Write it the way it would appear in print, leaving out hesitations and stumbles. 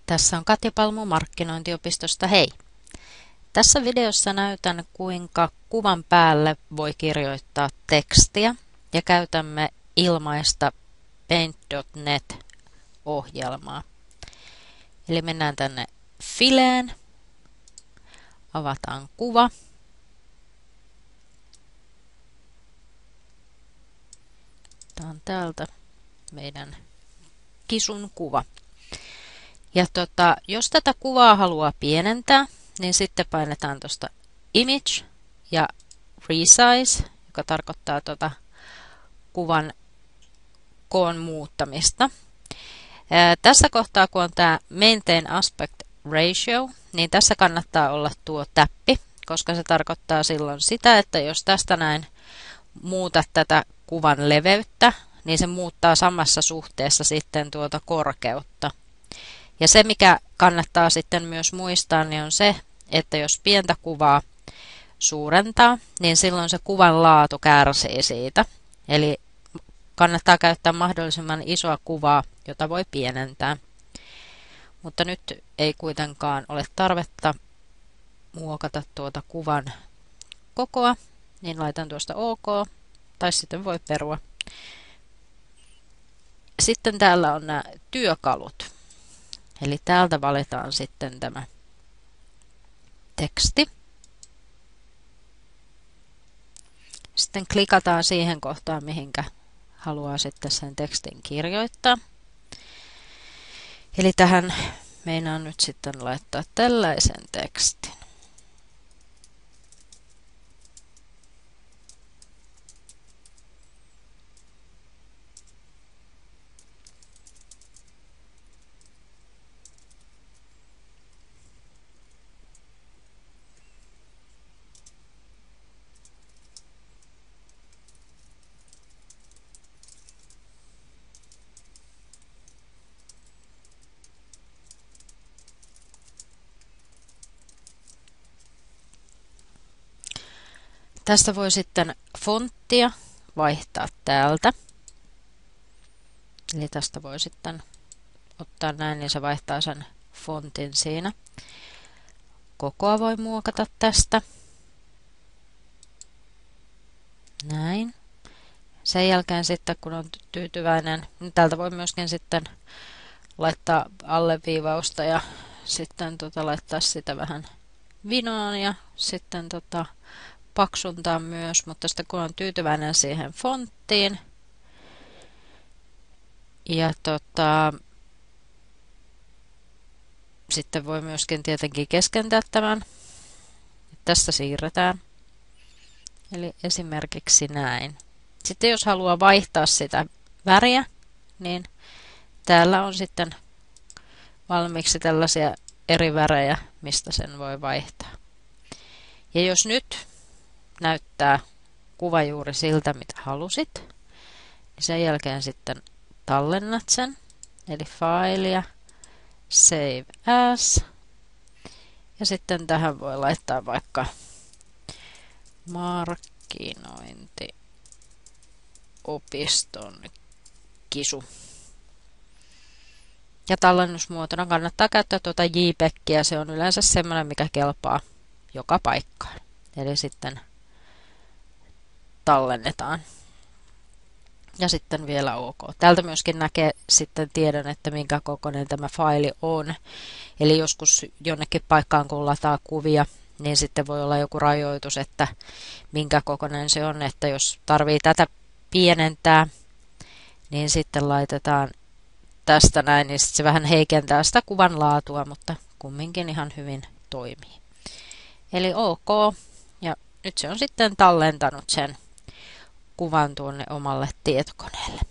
Tässä on Katja Palmu markkinointiopistosta. Hei! Tässä videossa näytän, kuinka kuvan päälle voi kirjoittaa tekstiä ja käytämme ilmaista Paint.net-ohjelmaa. Eli mennään tänne Fileen, avataan kuva. Tämä on täältä meidän kisun kuva. Ja jos tätä kuvaa haluaa pienentää, niin sitten painetaan tuosta Image ja Resize, joka tarkoittaa kuvan koon muuttamista. Tässä kohtaa, kun on tämä Maintain Aspect Ratio, niin tässä kannattaa olla tuo täppi, koska se tarkoittaa silloin sitä, että jos tästä näin muutat tätä kuvan leveyttä, niin se muuttaa samassa suhteessa sitten tuota korkeutta. Ja se, mikä kannattaa sitten myös muistaa, niin on se, että jos pientä kuvaa suurentaa, niin silloin se kuvan laatu kärsii siitä. Eli kannattaa käyttää mahdollisimman isoa kuvaa, jota voi pienentää. Mutta nyt ei kuitenkaan ole tarvetta muokata tuota kuvan kokoa, niin laitan tuosta OK, tai sitten voi perua. Sitten täällä on nämä työkalut. Eli täältä valitaan sitten tämä teksti. Sitten klikataan siihen kohtaan, mihinkä haluaa sitten sen tekstin kirjoittaa. Eli tähän meinaan nyt sitten laittaa tällaisen tekstin. Tästä voi sitten fonttia vaihtaa täältä. Eli tästä voi sitten ottaa näin, niin se vaihtaa sen fontin siinä. Kokoa voi muokata tästä. Näin. Sen jälkeen sitten, kun on tyytyväinen, niin täältä voi myöskin sitten laittaa alleviivausta ja sitten laittaa sitä vähän vinoon ja sitten paksuntaa myös, mutta sitten kun on tyytyväinen siihen fonttiin ja sitten voi myöskin tietenkin keskentää tämän. Tästä siirretään. Eli esimerkiksi näin. Sitten jos haluaa vaihtaa sitä väriä, niin täällä on sitten valmiiksi tällaisia eri värejä, mistä sen voi vaihtaa. Ja jos nyt näyttää kuva juuri siltä, mitä halusit, niin sen jälkeen sitten tallennat sen, eli failia, save as, ja sitten tähän voi laittaa vaikka markkinointiopiston kisu. Ja tallennusmuotona kannattaa käyttää JPEGiä, se on yleensä semmoinen, mikä kelpaa joka paikkaan. Eli sitten tallennetaan. Ja sitten vielä OK. Täältä myöskin näkee sitten tiedon, että minkä kokoinen tämä faili on. Eli joskus jonnekin paikkaan, kun lataa kuvia, niin sitten voi olla joku rajoitus, että minkä kokoinen se on. Että jos tarvii tätä pienentää, niin sitten laitetaan tästä näin, niin sitten se vähän heikentää sitä kuvan laatua, mutta kumminkin ihan hyvin toimii. Eli OK. Ja nyt se on sitten tallentanut sen kuvan tuonne omalle tietokoneelle.